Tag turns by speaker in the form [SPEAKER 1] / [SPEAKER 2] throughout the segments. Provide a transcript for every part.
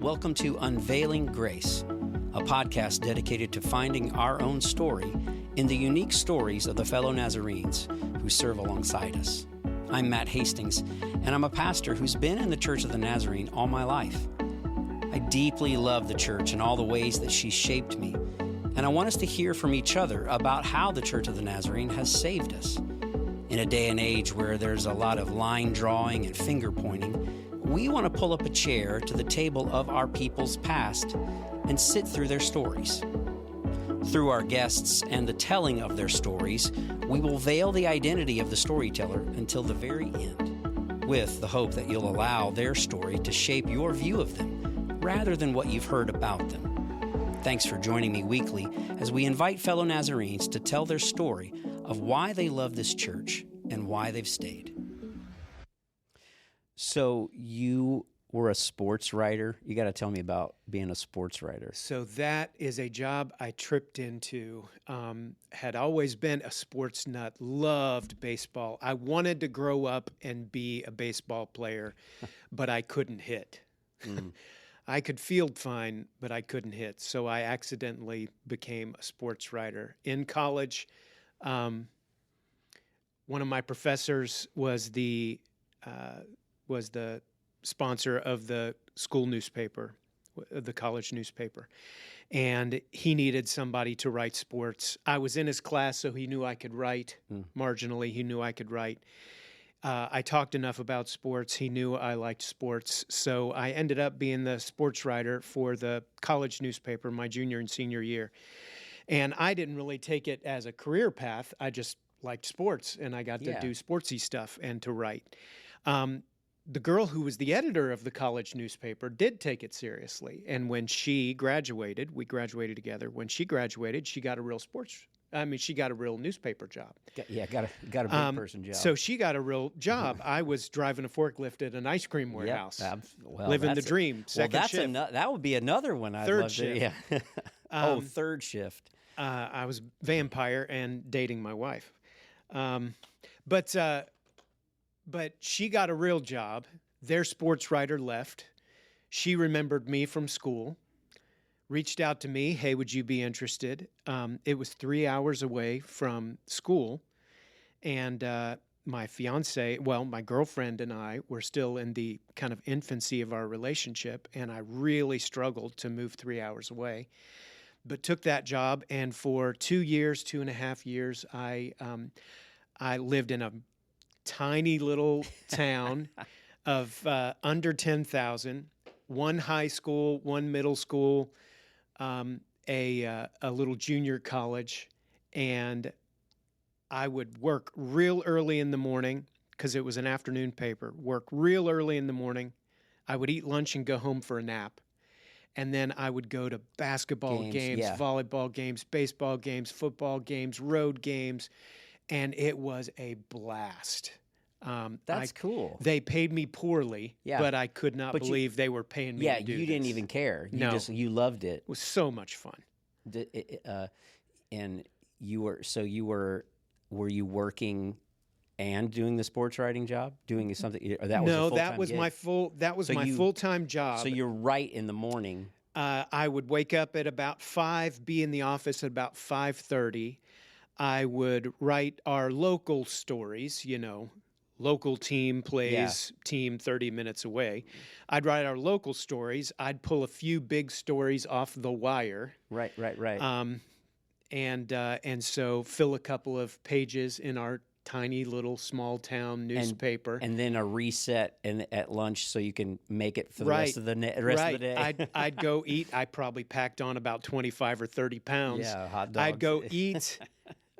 [SPEAKER 1] Welcome to Unveiling Grace, a podcast dedicated to finding our own story in the unique stories of the fellow Nazarenes who serve alongside us. I'm Matt Hastings, and I'm a pastor who's been in the Church of the Nazarene all my life. I deeply love the church and all the ways that she's shaped me, and I want us to hear from each other about how the Church of the Nazarene has saved us. In a day and age where there's a lot of line drawing and finger pointing, we want to pull up a chair to the table of our people's past and sit through their stories. Through our guests and the telling of their stories, we will veil the identity of the storyteller until the very end, with the hope that you'll allow their story to shape your view of them, rather than what you've heard about them. Thanks for joining me weekly as we invite fellow Nazarenes to tell their story of why they love this church and why they've stayed. So you were a sports writer. You got to tell me about being a sports writer.
[SPEAKER 2] So that is a job I tripped into. Had always been a sports nut, loved baseball. I wanted to grow up and be a baseball player, but I couldn't hit. I could field fine, but I couldn't hit. So I accidentally became a sports writer. In college, one of my professors was the sponsor of the school newspaper, the college newspaper, and he needed somebody to write sports. I was in his class, so he knew I could write marginally. He knew I could write. I talked enough about sports. He knew I liked sports, so I ended up being the sports writer for the college newspaper my junior and senior year. And I didn't really take it as a career path. I just liked sports, and I got to do sportsy stuff and to write. The girl who was the editor of the college newspaper did take it seriously. And when she graduated, we graduated together. When she graduated, she got a real newspaper job.
[SPEAKER 1] Got a big person job.
[SPEAKER 2] So she got a real job. I was driving a forklift at an ice cream warehouse. Living the dream. Second shift.
[SPEAKER 1] That would be another one I'd love to. Yeah. Third shift.
[SPEAKER 2] I was vampire and dating my wife. But she got a real job. Their sports writer left. She remembered me from school, reached out to me, hey, would you be interested? It was 3 hours away from school, and my girlfriend and I were still in the kind of infancy of our relationship, and I really struggled to move 3 hours away, but took that job, and for 2.5 years, I lived in a tiny little town of under 10,000, one high school, one middle school, a little junior college, and I would work real early in the morning because it was an afternoon paper, work real early in the morning. I would eat lunch and go home for a nap. And then I would go to basketball games, volleyball games, baseball games, football games, road games, and it was a blast.
[SPEAKER 1] That's cool.
[SPEAKER 2] They paid me poorly, but I could not believe they were paying me to do this.
[SPEAKER 1] You didn't even care. You loved it.
[SPEAKER 2] It was so much fun.
[SPEAKER 1] And were you working and doing the sports writing job? Doing something, or that was a full-time gig?
[SPEAKER 2] My full-time job.
[SPEAKER 1] So you're right in the morning.
[SPEAKER 2] I would wake up at about 5, be in the office at about 5:30. I would write our local stories, local team plays team 30 minutes away. I'd write our local stories. I'd pull a few big stories off the wire.
[SPEAKER 1] Right.
[SPEAKER 2] And so fill a couple of pages in our tiny little small town newspaper.
[SPEAKER 1] And then a reset at lunch so you can make it for the rest of the day.
[SPEAKER 2] I'd go eat. I probably packed on about 25 or 30 pounds.
[SPEAKER 1] Yeah, hot dogs.
[SPEAKER 2] I'd go eat.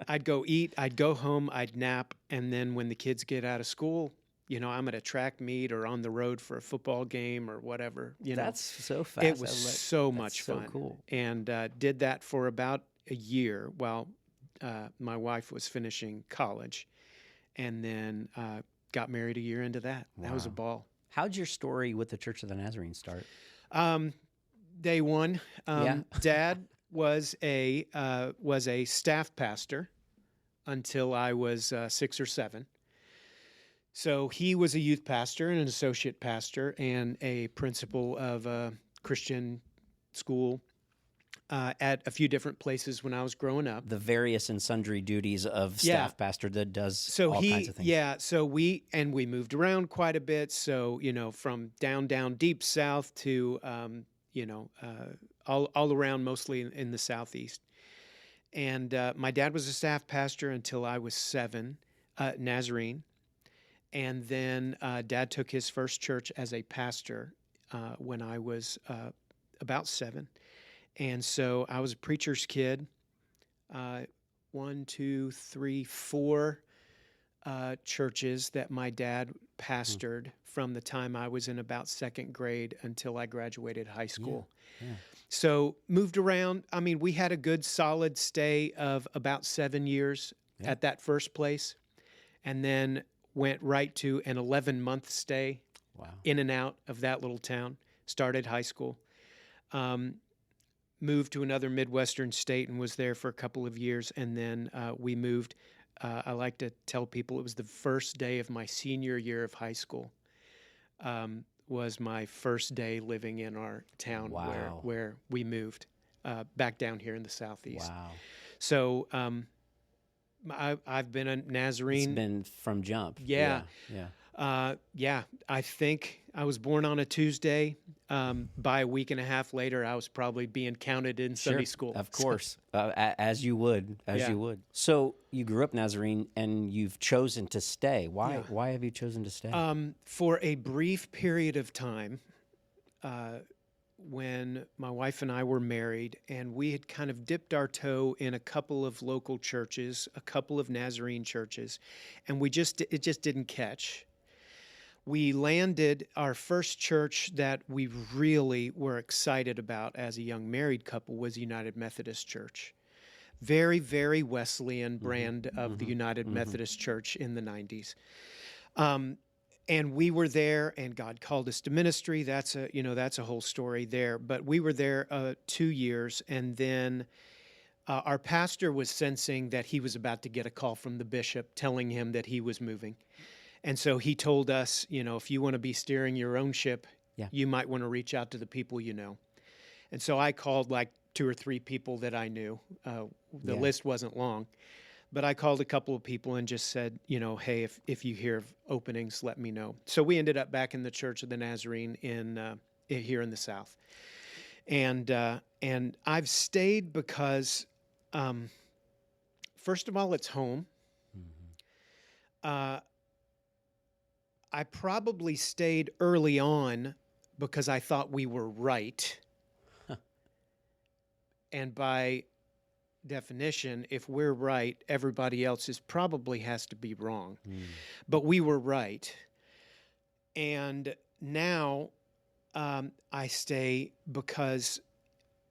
[SPEAKER 2] I'd go home, I'd nap, and then when the kids get out of school, I'm at a track meet or on the road for a football game or whatever.
[SPEAKER 1] That's so fast.
[SPEAKER 2] It was so much fun.
[SPEAKER 1] So cool.
[SPEAKER 2] And did that for about a year while my wife was finishing college, and then got married a year into that. Wow. That was a ball.
[SPEAKER 1] How'd your story with the Church of the Nazarene start?
[SPEAKER 2] Day one, Dad was a staff pastor until I was 6 or 7. So he was a youth pastor and an associate pastor and a principal of a Christian school at a few different places when I was growing up.
[SPEAKER 1] The various and sundry duties of staff pastor that does all kinds of things.
[SPEAKER 2] Yeah, so we moved around quite a bit. So, from down deep south to, all around, mostly in the southeast. And my dad was a staff pastor until I was 7, Nazarene. And then Dad took his first church as a pastor when I was about 7. And so I was a preacher's kid. 1, 2, 3, 4 churches that my dad pastored from the time I was in about 2nd grade until I graduated high school. Yeah. So moved around. I mean, we had a good solid stay of about 7 years at that first place, and then went right to an 11-month stay in and out of that little town. Started high school. Moved to another Midwestern state and was there for a couple of years, and then we moved. I like to tell people it was the first day of my senior year of high school. Was my first day living in our town where we moved back down here in the southeast. Wow! So I've been a Nazarene.
[SPEAKER 1] It's been from jump.
[SPEAKER 2] Yeah. I think I was born on a Tuesday. By a week and a half later, I was probably being counted in Sunday school.
[SPEAKER 1] Of course, as you would, you would. So you grew up Nazarene, and you've chosen to stay. Why? Yeah. Why have you chosen to stay?
[SPEAKER 2] For a brief period of time, when my wife and I were married, and we had kind of dipped our toe in a couple of local churches, a couple of Nazarene churches, and it just didn't catch. We landed our first church that we really were excited about as a young married couple was United Methodist Church. Very, very Wesleyan brand of the United Methodist Church in the 90s. And we were there, and God called us to ministry. That's a whole story there. But we were there 2 years, and then our pastor was sensing that he was about to get a call from the bishop telling him that he was moving. And so he told us, if you want to be steering your own ship, you might want to reach out to the people you know. And so I called like 2 or 3 people that I knew. The list wasn't long. But I called a couple of people and just said, hey, if you hear of openings, let me know. So we ended up back in the Church of the Nazarene here in the South. And I've stayed because, first of all, it's home. I probably stayed early on because I thought we were right. And by definition, if we're right, everybody else probably has to be wrong. But we were right. And now I stay because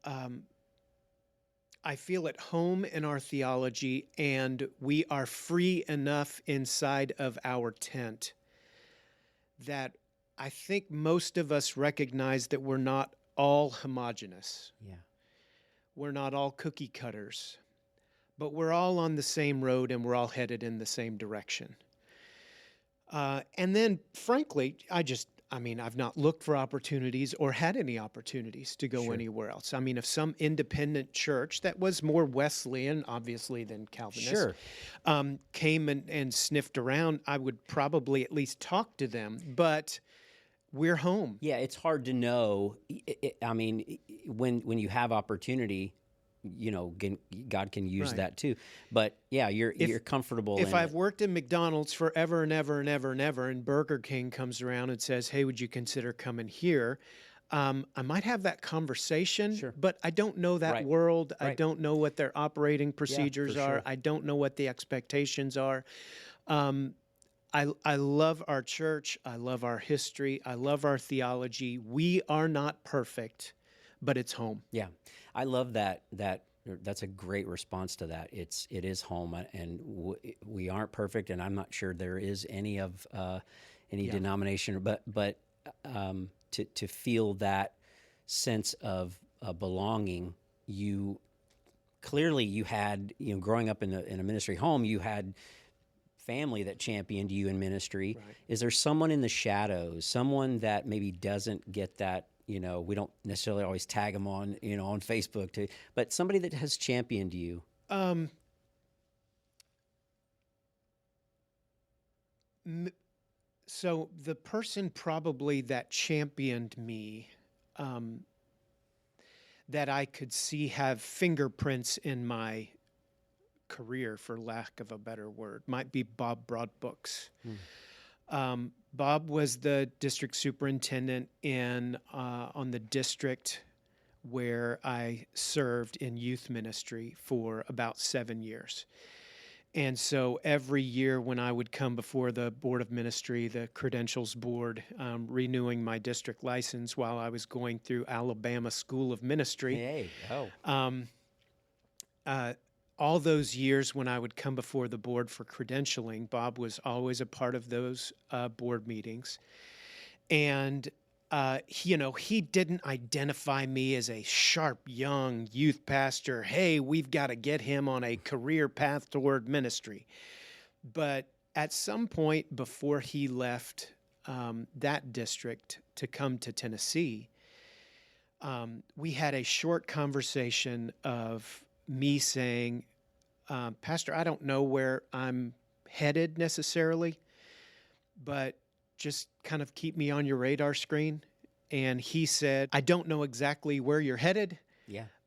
[SPEAKER 2] I feel at home in our theology, and we are free enough inside of our tent that I think most of us recognize that we're not all homogenous. Yeah. We're not all cookie cutters, but we're all on the same road, and we're all headed in the same direction. And then, frankly, I've not looked for opportunities or had any opportunities to go anywhere else. I mean, if some independent church that was more Wesleyan, obviously, than Calvinist, came and sniffed around, I would probably at least talk to them. But we're home.
[SPEAKER 1] Yeah, it's hard to know. When you have opportunity, God can use that too. But yeah, you're comfortable.
[SPEAKER 2] If I've worked in McDonald's forever and ever and ever and ever, and Burger King comes around and says, "Hey, would you consider coming here?" I might have that conversation, but I don't know that world. Right. I don't know what their operating procedures are. Sure. I don't know what the expectations are. I love our church. I love our history. I love our theology. We are not perfect, but it's home.
[SPEAKER 1] Yeah, I love that. That's a great response to that. It is home, and we aren't perfect, and I'm not sure there is any of any denomination, but to feel that sense of belonging, you had growing up in a ministry home, you had family that championed you in ministry. Right. Is there someone in the shadows, someone that maybe doesn't get that we don't necessarily always tag them on, on Facebook too, but somebody that has championed you.
[SPEAKER 2] So the person probably that championed me, that I could see have fingerprints in my career, for lack of a better word, might be Bob Broadbooks. Bob was the district superintendent on the district where I served in youth ministry for about 7 years. And so every year when I would come before the Board of Ministry, the Credentials Board, renewing my district license while I was going through Alabama School of Ministry. All those years when I would come before the board for credentialing, Bob was always a part of those board meetings. And he didn't identify me as a sharp young youth pastor. Hey, we've got to get him on a career path toward ministry. But at some point before he left that district to come to Tennessee, we had a short conversation of me saying, Pastor, I don't know where I'm headed necessarily, but just kind of keep me on your radar screen. And he said, I don't know exactly where you're headed,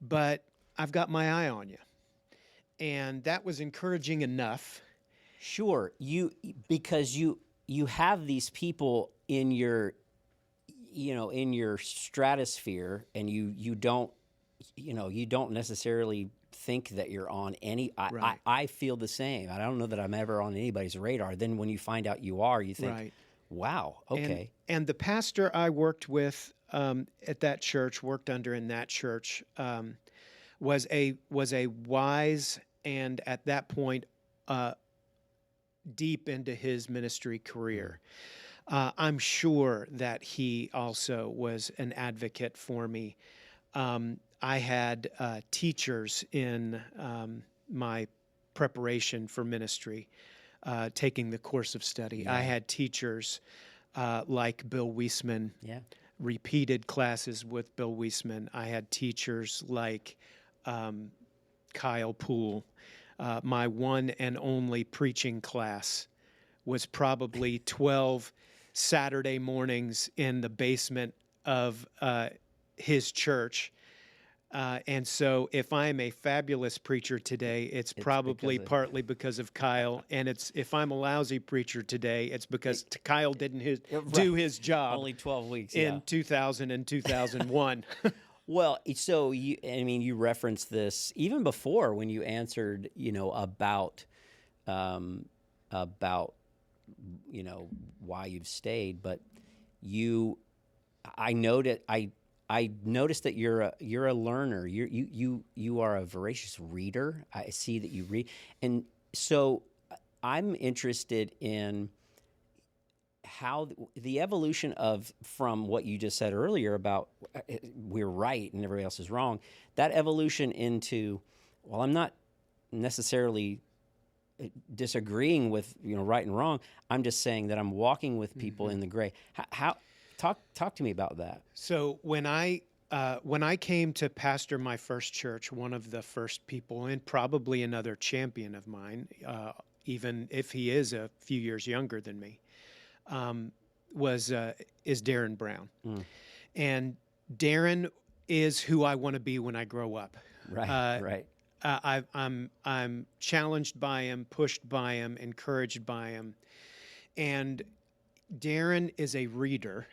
[SPEAKER 2] but I've got my eye on you. And that was encouraging enough.
[SPEAKER 1] Sure. Because you have these people in your, in your stratosphere, and you don't necessarily think that you're on any.
[SPEAKER 2] Right.
[SPEAKER 1] I feel the same. I don't know that I'm ever on anybody's radar. Then when you find out you are, you think,
[SPEAKER 2] right.
[SPEAKER 1] Wow. Okay.
[SPEAKER 2] And the pastor I worked with at that church, worked under in that church, was a wise and at that point deep into his ministry career. I'm sure that he also was an advocate for me. I had teachers in my preparation for ministry. Taking the course of study. I had teachers like Bill Wiesman, repeated classes with Bill Wiesman. I had teachers like Kyle Poole. My one and only preaching class was probably 12 Saturday mornings in the basement of his church. And so if I'm a fabulous preacher today, it's probably partly because of Kyle. And if I'm a lousy preacher today, it's because Kyle didn't do his job.
[SPEAKER 1] Only 12 weeks
[SPEAKER 2] in 2000 and 2001.
[SPEAKER 1] Well, so you referenced this even before when you answered, about why you've stayed, but I noticed that you're a learner. You are a voracious reader. I see that you read, and so I'm interested in how the evolution from what you just said earlier about we're right and everybody else is wrong. That evolution into, well, I'm not necessarily disagreeing with right and wrong. I'm just saying that I'm walking with people in the gray. How Talk to me about that.
[SPEAKER 2] So when I came to pastor my first church, one of the first people, and probably another champion of mine, even if he is a few years younger than me, is Daron Brown. And Daron is who I want to be when I grow up.
[SPEAKER 1] Right.
[SPEAKER 2] I'm challenged by him, pushed by him, encouraged by him, and Daron is a reader.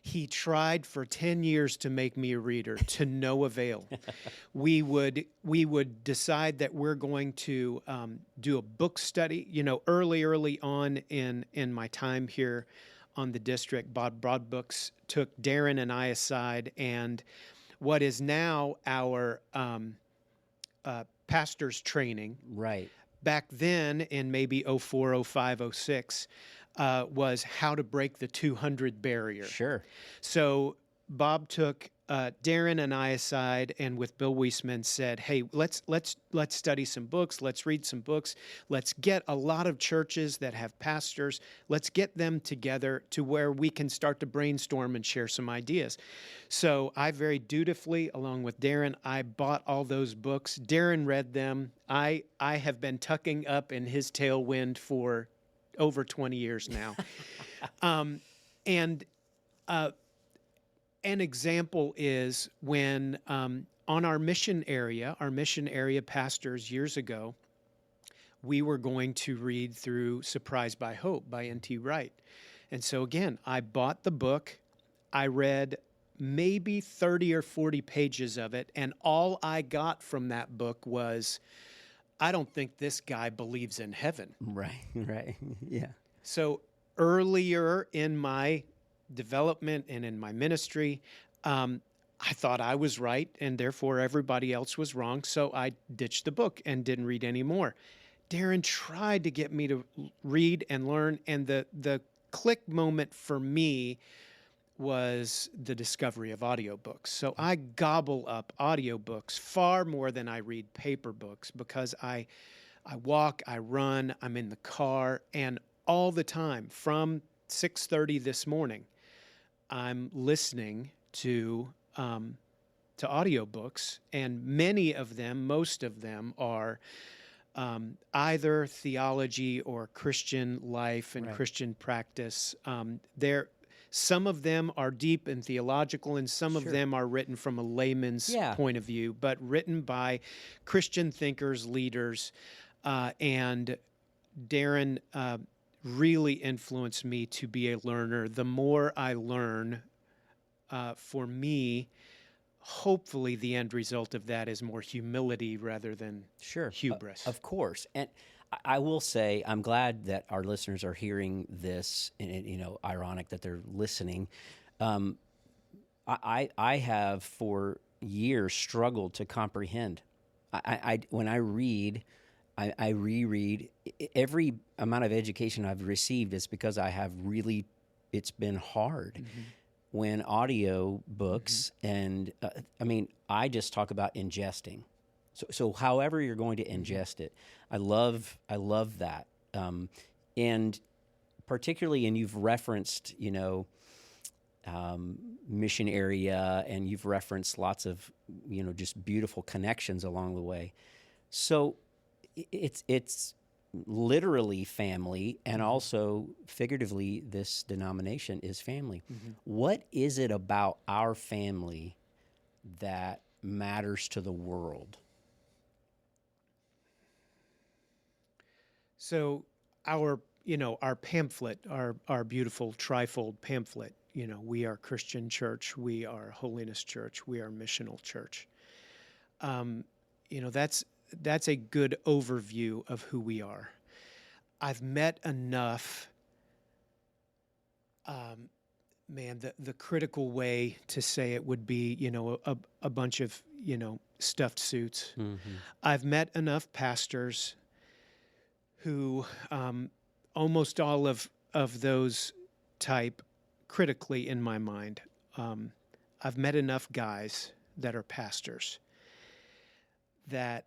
[SPEAKER 2] He tried for 10 years to make me a reader, to no avail. We would decide that we're going to do a book study. Early on in my time here on the district, Broadbooks took Daron and I aside, and what is now our pastor's training.
[SPEAKER 1] Right.
[SPEAKER 2] Back then, in maybe 04, 05, 06, was how to break the 200 barrier.
[SPEAKER 1] Sure.
[SPEAKER 2] So Bob took Daron and I aside, and with Bill Wiesman, said, "Hey, let's study some books. Let's read some books. Let's get a lot of churches that have pastors. Let's get them together to where we can start to brainstorm and share some ideas." So I very dutifully, along with Daron, I bought all those books. Daron read them. I have been tucking up in his tailwind for over 20 years now, and. An example is when on our mission area pastors years ago, we were going to read through Surprised by Hope by N.T. Wright. And so again, I bought the book. I read maybe 30 or 40 pages of it. And all I got from that book was, I don't think this guy believes in heaven.
[SPEAKER 1] Right. Yeah.
[SPEAKER 2] So earlier in my development and in my ministry, I thought I was right and therefore everybody else was wrong. So I ditched the book and didn't read anymore. Daron tried to get me to read and learn, and the click moment for me was the discovery of audiobooks. So I gobble up audiobooks far more than I read paper books because I walk, I run, I'm in the car, and all the time from 6:30 this morning, I'm listening to audiobooks, and most of them are either theology or Christian life and Christian practice. Some of them are deep and theological, and some of them are written from a layman's point of view, but written by Christian thinkers, leaders, and Daron really influenced me to be a learner. The more I learn, for me, hopefully the end result of that is more humility rather than hubris.
[SPEAKER 1] Of course. And I will say, I'm glad that our listeners are hearing this, and ironic that they're listening. I have for years struggled to comprehend. When I read, I reread. Every amount of education I've received is because it's been hard. Mm-hmm. When audio books, and I just talk about ingesting. So however you're going to ingest it, I love that. And particularly, and you've referenced, mission area, and you've referenced lots of, just beautiful connections along the way. So it's literally family, and also figuratively, this denomination is family. Mm-hmm. What is it about our family that matters to the world?
[SPEAKER 2] So our pamphlet, our beautiful trifold pamphlet, we are Christian church, we are holiness church, we are missional church. That's a good overview of who we are. I've met enough, the critical way to say it would be, a bunch of, stuffed suits. Mm-hmm. I've met enough pastors who, almost all of those type, critically in my mind, I've met enough guys that are pastors that,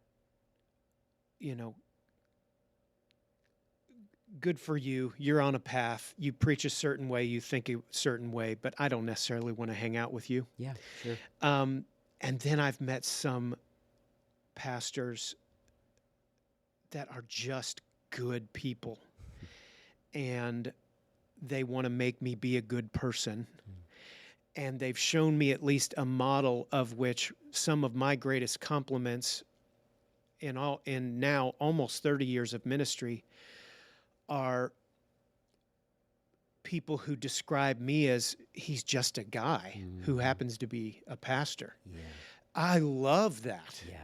[SPEAKER 2] good for you. You're on a path. You preach a certain way. You think a certain way, but I don't necessarily want to hang out with you.
[SPEAKER 1] Yeah, sure.
[SPEAKER 2] And then I've met some pastors that are just good people, and they want to make me be a good person. And they've shown me at least a model of which some of my greatest compliments in now almost 30 years of ministry are people who describe me as he's just a guy who happens to be a pastor. Yeah. I love that.
[SPEAKER 1] Yeah.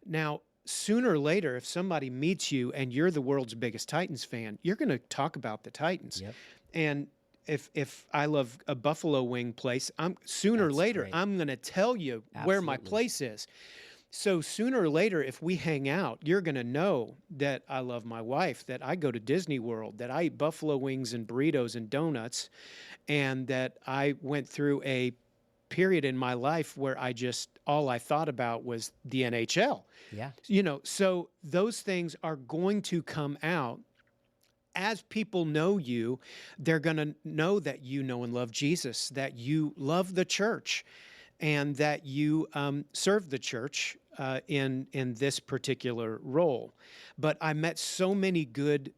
[SPEAKER 2] Now, sooner or later, if somebody meets you and you're the world's biggest Titans fan, you're going to talk about the Titans.
[SPEAKER 1] Yep.
[SPEAKER 2] And if I love a buffalo wing place, sooner or later,
[SPEAKER 1] great.
[SPEAKER 2] I'm going to tell you where my place is. So sooner or later, if we hang out, you're going to know that I love my wife, that I go to Disney World, that I eat buffalo wings and burritos and donuts, and that I went through a period in my life where all I thought about was the NHL.
[SPEAKER 1] Yeah.
[SPEAKER 2] So those things are going to come out. As people know you, they're going to know that you know and love Jesus, that you love the church, and that you serve the church in this particular role. But I met so many good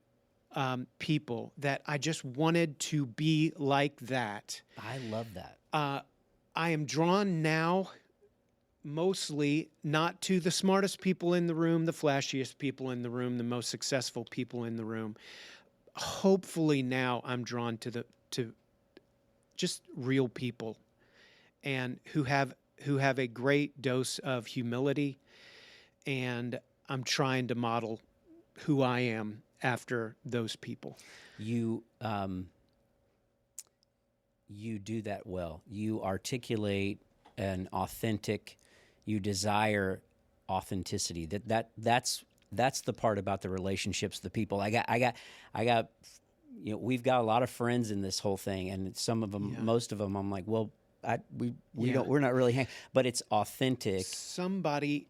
[SPEAKER 2] people that I just wanted to be like that.
[SPEAKER 1] I love that.
[SPEAKER 2] I am drawn now mostly not to the smartest people in the room, the flashiest people in the room, the most successful people in the room. Hopefully now I'm drawn to just real people, and who have a great dose of humility, and I'm trying to model who I am after those people.
[SPEAKER 1] You do that well. You articulate an authentic. You desire authenticity. That's the part about the relationships, the people. I got. We've got a lot of friends in this whole thing, and some of them, most of them, I'm like, well, we're not really hanging, but it's authentic.
[SPEAKER 2] Somebody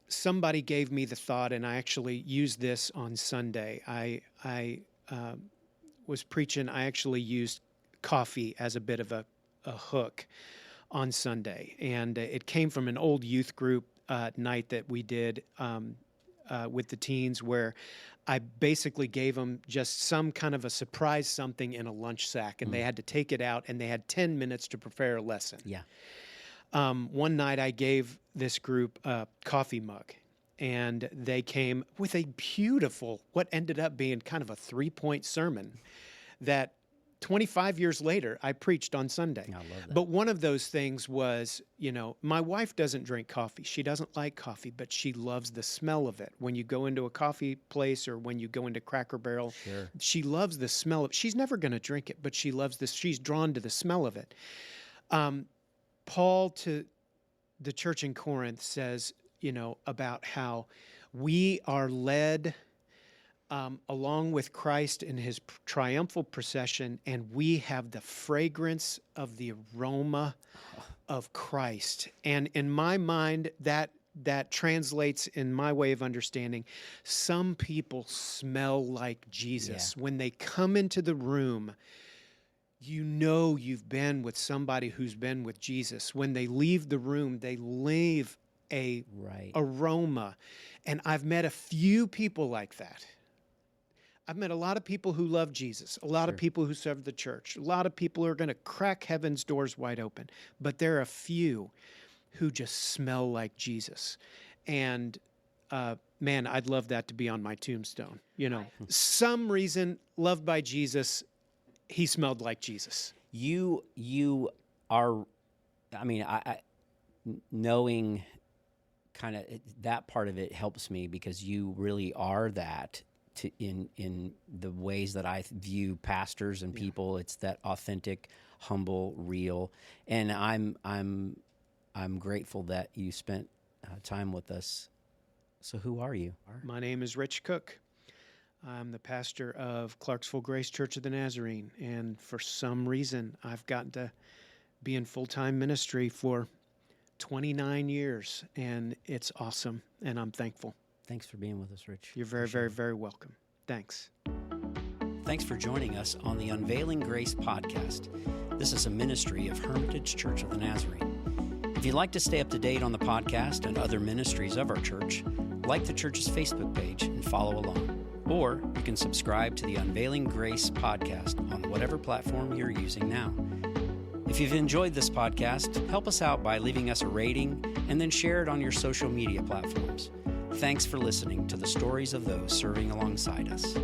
[SPEAKER 2] gave me the thought, and I actually used this on Sunday. I was preaching. I actually used coffee as a bit of a hook on Sunday, and it came from an old youth group night that we did with the teens, where I basically gave them just some kind of a surprise something in a lunch sack, and they had to take it out, and they had 10 minutes to prepare a lesson.
[SPEAKER 1] Yeah.
[SPEAKER 2] One night I gave this group a coffee mug, and they came with a beautiful, what ended up being kind of a 3-point sermon that 25 years later, I preached on Sunday.
[SPEAKER 1] I love that.
[SPEAKER 2] But one of those things was, my wife doesn't drink coffee. She doesn't like coffee, but she loves the smell of it. When you go into a coffee place or when you go into Cracker Barrel,
[SPEAKER 1] Sure.
[SPEAKER 2] She loves the smell of it. She's never going to drink it, but she loves this. She's drawn to the smell of it. Paul to the church in Corinth says, about how we are led along with Christ in his triumphal procession, and we have the fragrance of the aroma of Christ. And in my mind, that translates, in my way of understanding, some people smell like Jesus. Yeah. When they come into the room, you've been with somebody who's been with Jesus. When they leave the room, they leave a aroma. And I've met a few people like that. I've met a lot of people who love Jesus, a lot of people who serve the church, a lot of people who are going to crack heaven's doors wide open. But there are a few who just smell like Jesus. And man, I'd love that to be on my tombstone. Some reason, loved by Jesus, he smelled like Jesus.
[SPEAKER 1] You are, I knowing kind of that part of it helps me, because you really are that. In the ways that I view pastors and people, it's that authentic, humble, real, and I'm grateful that you spent time with us. So, who are you?
[SPEAKER 2] My name is Rich Cook. I'm the pastor of Clarksville Grace Church of the Nazarene, and for some reason, I've gotten to be in full-time ministry for 29 years, and it's awesome, and I'm thankful.
[SPEAKER 1] Thanks for being with us, Rich.
[SPEAKER 2] You're very, very, very welcome. Thanks.
[SPEAKER 1] Thanks for joining us on the Unveiling Grace podcast. This is a ministry of Hermitage Church of the Nazarene. If you'd like to stay up to date on the podcast and other ministries of our church, like the church's Facebook page and follow along. Or you can subscribe to the Unveiling Grace podcast on whatever platform you're using now. If you've enjoyed this podcast, help us out by leaving us a rating and then share it on your social media platforms. Thanks for listening to the stories of those serving alongside us.